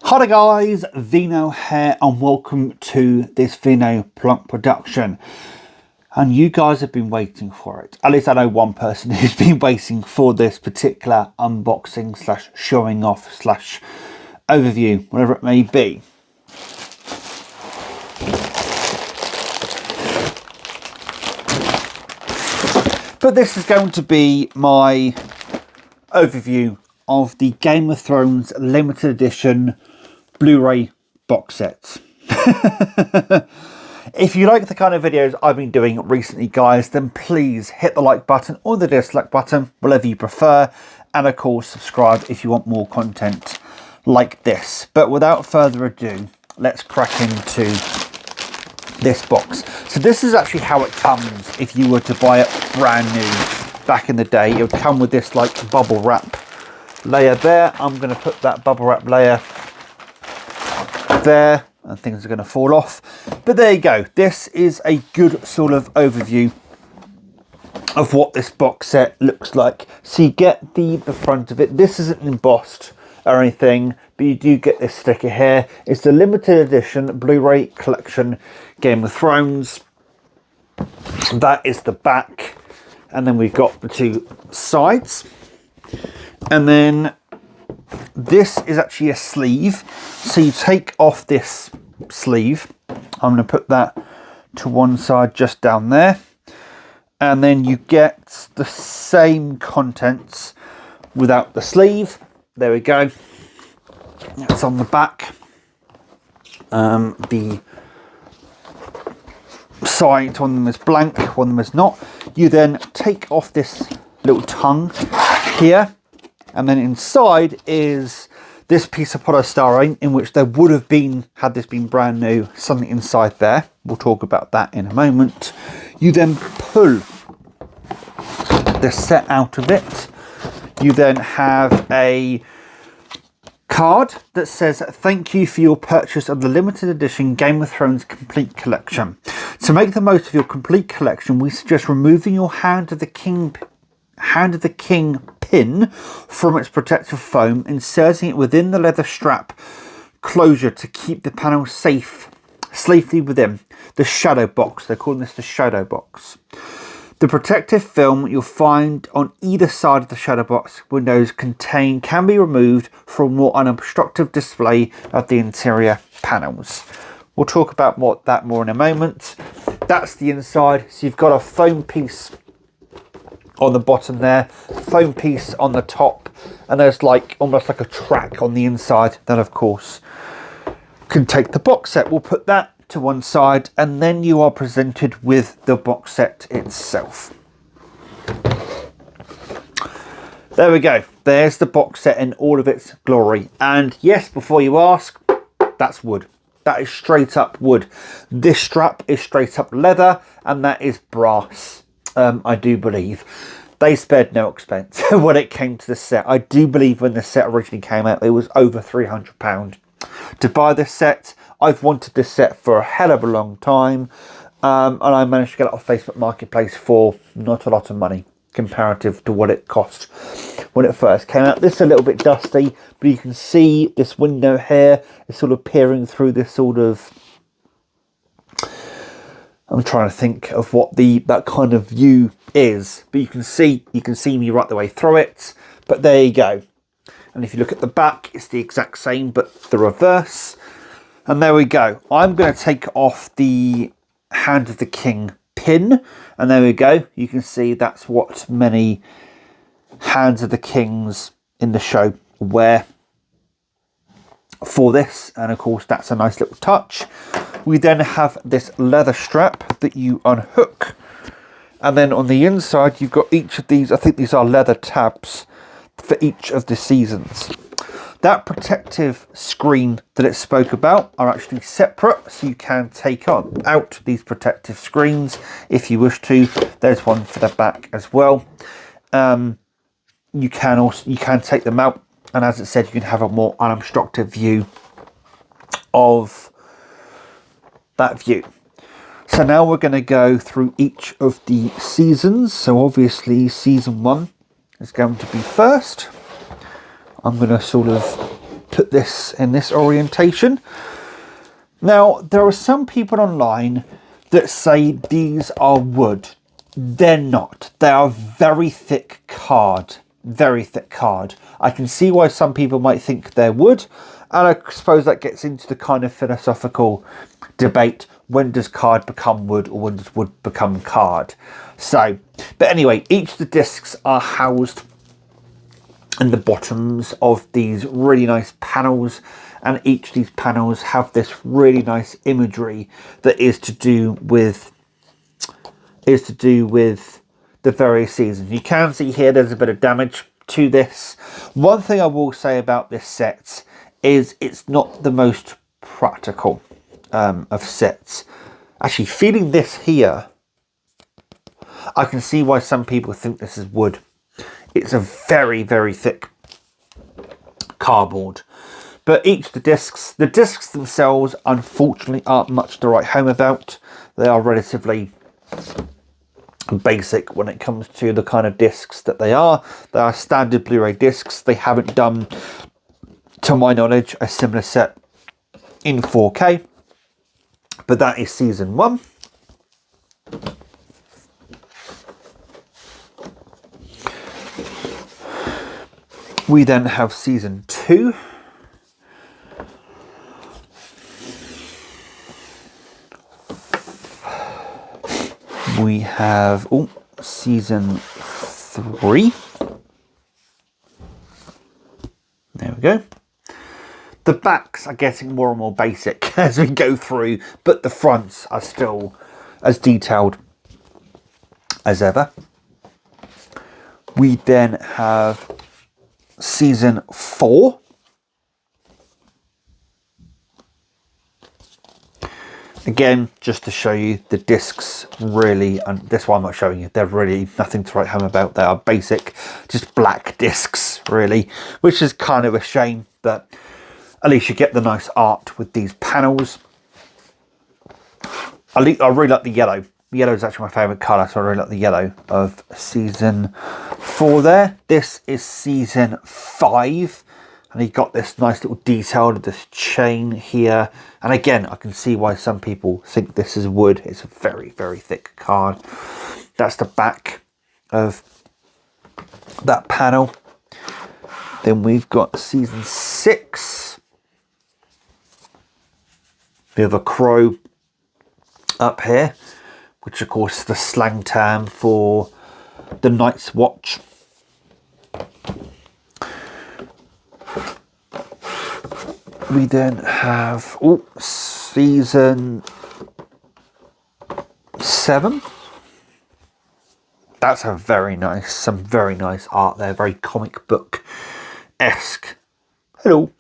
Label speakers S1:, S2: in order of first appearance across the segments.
S1: Hi there guys, Vino here and welcome to this Vino Plunk production. And you guys have been waiting for it. At least I know one person who's been waiting for this particular unboxing slash showing off slash overview, whatever it may be. But this is going to be my overview of the Game of Thrones limited edition Blu-ray box set. If you like the kind of videos I've been doing recently, guys, then please hit the like button or the dislike button, whatever you prefer, and of course subscribe if you want more content like this. But without further ado, let's crack into this box. So this is actually how it comes if you were to buy it brand new back in the day. It would come with this like bubble wrap layer there. I'm going to put that bubble wrap layer there and things are going to fall off, but there you go. This is a good sort of overview of what this box set looks like. So you get the front of it. This isn't embossed or anything, but you do get this sticker here. It's the limited edition Blu-ray collection Game of Thrones. That is the back, and then we've got the two sides, and then this is actually a sleeve. So you take off this sleeve. I'm going to put that to one side just down there, and then you get the same contents without the sleeve. There we go. It's on the back. The side, one of them is blank, one of them is not. You then take off this little tongue here, and then inside is this piece of polystyrene, in which there would have been, had this been brand new, something inside there. We'll talk about that in a moment. You then pull the set out of it. You then have a card that says, "Thank you for your purchase of the limited edition Game of Thrones complete collection. To make the most of your complete collection, we suggest removing your Hand of the King pin from its protective foam, inserting it within the leather strap closure to keep the panel safely within the shadow box." They're calling this the shadow box. The protective film you'll find on either side of the shadow box windows can be removed for a more unobstructive display of the interior panels. We'll talk about that more in a moment. That's the inside. So you've got a foam piece on the bottom there, foam piece on the top, and there's like almost like a track on the inside that of course can take the box set. We'll put that to one side, and then you are presented with the box set itself. There we go. There's the box set in all of its glory. And yes, before you ask, that's wood. That is straight up wood. This strap is straight up leather, and that is brass. I do believe they spared no expense when it came to the set. I do believe when the set originally came out, it was over £300 to buy this set. I've wanted this set for a hell of a long time, and I managed to get it off Facebook Marketplace for not a lot of money comparative to what it cost when it first came out. This is a little bit dusty, but you can see this window here is sort of peering through this sort of, I'm trying to think of what that kind of view is, but you can see me right the way through it. But there you go. And if you look at the back, it's the exact same, but the reverse. And there we go. I'm going to take off the Hand of the King pin, and there we go. You can see that's what many Hands of the Kings in the show wear for this, and of course that's a nice little touch. We then have this leather strap that you unhook, and then on the inside you've got each of these, I think these are leather tabs for each of the seasons. That protective screen that it spoke about are actually separate, so you can take out these protective screens if you wish to. There's one for the back as well. You can take them out, and as it said, you can have a more unobstructed view of that view. So now we're going to go through each of the seasons. So obviously season 1 is going to be first. I'm going to sort of put this in this orientation. Now, there are some people online that say these are wood. They're not. They are very thick card. Very thick card. I can see why some people might think they're wood, and I suppose that gets into the kind of philosophical debate. When does card become wood, or when does wood become card? So, but anyway, each of the discs are housed in the bottoms of these really nice panels, and each of these panels have this really nice imagery that is to do with the various seasons. You can see here there's a bit of damage to this. One thing I will say about this set is it's not the most practical of sets. Actually, feeling this here, I can see why some people think this is wood. It's a very, very thick cardboard. But each of the discs themselves, unfortunately, aren't much to write home about. They are relatively basic when it comes to the kind of discs that they are. They are standard Blu-ray discs. They haven't done, to my knowledge, a similar set in 4K. But that is season 1. We then have season 2. We have season 3. There we go. The backs are getting more and more basic as we go through, but the fronts are still as detailed as ever. We then have season 4. Again, just to show you the discs really, and this one I'm not showing you, they're really nothing to write home about. They are basic, just black discs really, which is kind of a shame, but at least you get the nice art with these panels. I really like the yellow. The yellow is actually my favourite colour, so I really like the yellow of season 4 there. This is season 5. And you've got this nice little detail of this chain here. And again, I can see why some people think this is wood. It's a very, very thick card. That's the back of that panel. Then we've got season 6. We have a crow up here, which of course is the slang term for the Night's Watch. We then have season 7. That's some very nice art there, very comic book-esque. Hello.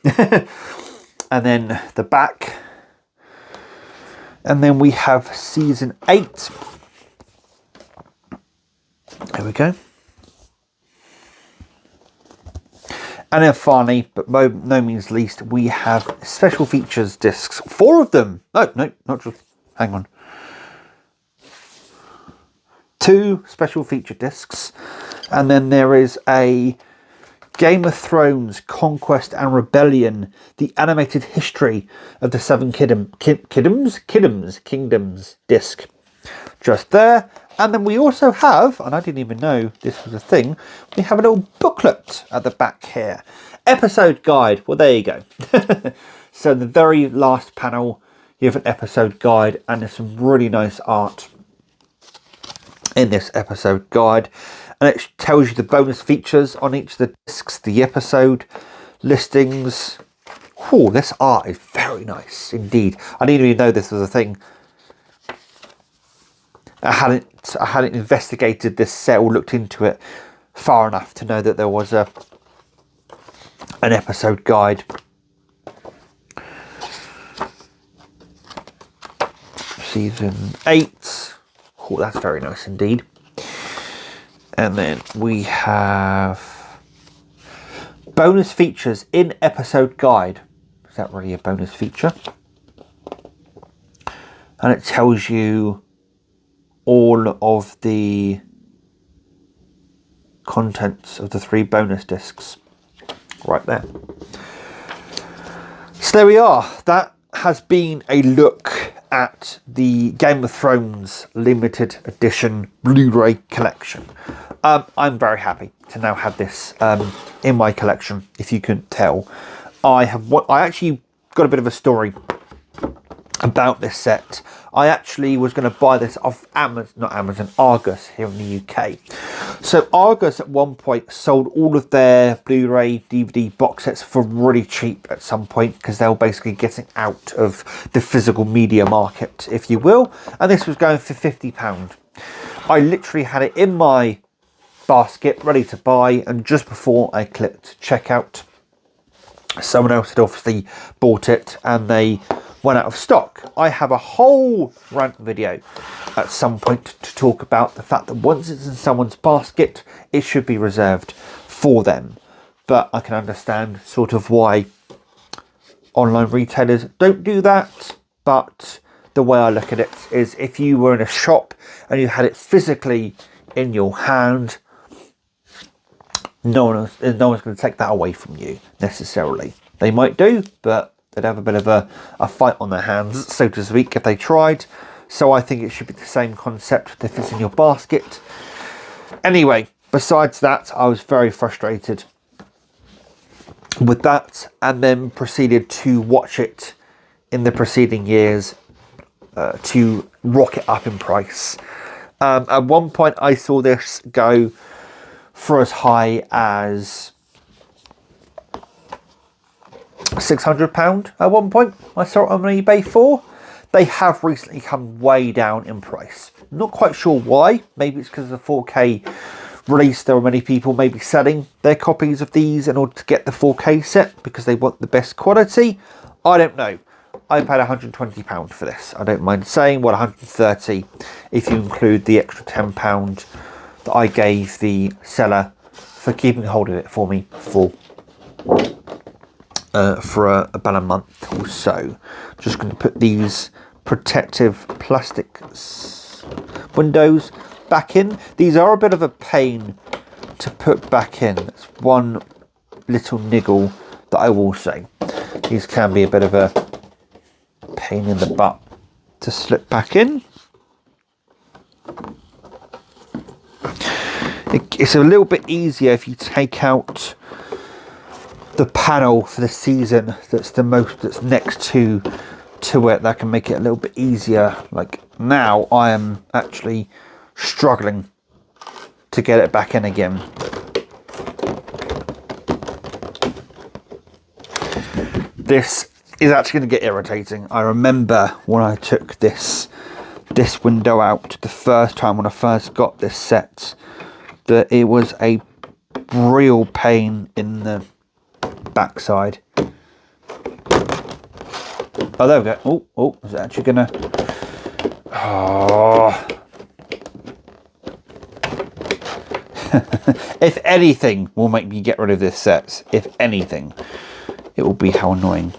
S1: And then the back. And then we have season 8. There we go. And then finally, but by no means least, we have special features discs. 4 of them. No, not just, hang on. 2 special feature discs. And then there is a Game of Thrones Conquest and Rebellion, the animated history of the 7 kingdoms disc. Just there. And then we also have, and I didn't even know this was a thing, we have a little booklet at the back here. Episode guide. Well, there you go. So the very last panel, you have an episode guide, and there's some really nice art in this episode guide. And it tells you the bonus features on each of the discs, the episode listings. Oh, this art is very nice indeed. I didn't even know this was a thing. I hadn't investigated this set or looked into it far enough to know that there was an episode guide. Season 8. Oh, that's very nice indeed. And then we have bonus features in episode guide. Is that really a bonus feature? And it tells you all of the contents of the 3 bonus discs right there. there we are. That has been a look at the Game of Thrones limited edition Blu-ray collection. I'm very happy to now have this in my collection. If you couldn't tell, I actually got a bit of a story about this set. I actually was going to buy this off Argos here in the UK. So Argos at one point sold all of their Blu-ray DVD box sets for really cheap at some point, because they were basically getting out of the physical media market, if you will, and this was going for £50. I literally had it in my basket ready to buy, and just before I clicked checkout, someone else had obviously bought it and they went out of stock. I have a whole rant video at some point to talk about the fact that once it's in someone's basket, it should be reserved for them. But I can understand sort of why online retailers don't do that. But the way I look at it is, if you were in a shop and you had it physically in your hand, no one's going to take that away from you necessarily. They might do, but they'd have a bit of a fight on their hands, so to speak, if they tried. So I think it should be the same concept if it's in your basket. Anyway, besides that, I was very frustrated with that, and then proceeded to watch it in the preceding years to rocket up in price. At one point, I saw this go for as high as £600 at one point. I saw it on eBay for. They have recently come way down in price. Not quite sure why. Maybe it's because of the 4K release. There are many people maybe selling their copies of these in order to get the 4K set because they want the best quality. I don't know. I paid £120 for this. I don't mind saying, well, £130 if you include the extra £10 that I gave the seller for keeping hold of it for me for about a month or so. Just going to put these protective plastic windows back in. These are a bit of a pain to put back in. That's one little niggle that I will say. These can be a bit of a pain in the butt to slip back in. It's a little bit easier if you take out the panel for the season that's next to it. That can make it a little bit easier. Like now I am actually struggling to get it back in again. This is actually going to get irritating. I remember when I took this window out the first time when I first got this set, that it was a real pain in the backside. Oh, there we go. Oh, is it actually gonna? Oh. If anything will make me get rid of this set, if anything, it will be how annoying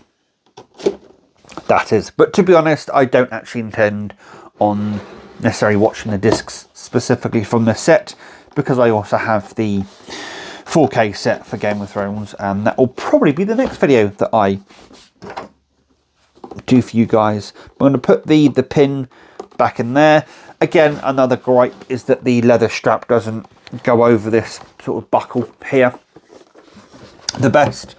S1: that is. But to be honest, I don't actually intend on necessarily watching the discs specifically from the set, because I also have the 4K set for Game of Thrones, and that will probably be the next video that I do for you guys. I'm going to put the pin back in there. Again, another gripe is that the leather strap doesn't go over this sort of buckle here the best.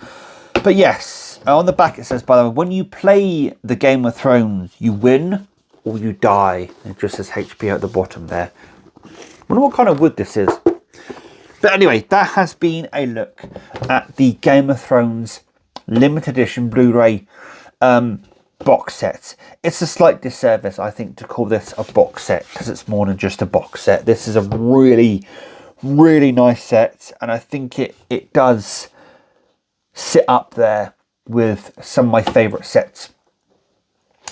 S1: But yes, on the back it says, by the way, when you play the Game of Thrones, you win or you die. It just says HBO at the bottom there. I wonder what kind of wood this is. But anyway, that has been a look at the Game of Thrones limited edition Blu-ray box set. It's a slight disservice, I think, to call this a box set, because it's more than just a box set. This is a really, really nice set, and I think it does sit up there with some of my favourite sets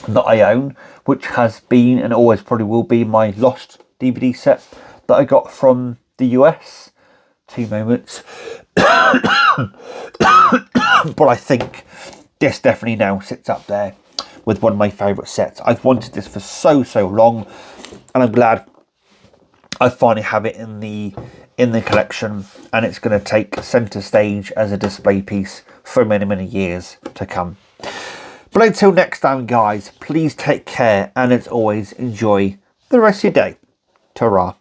S1: that I own, which has been and always probably will be my Lost DVD set that I got from the US. 2 moments. But I think this definitely now sits up there with one of my favourite sets. I've wanted this for so long, and I'm glad I finally have it in the collection, and it's going to take centre stage as a display piece for many years to come. But until next time, guys, please take care, and as always, enjoy the rest of your day. Ta-ra.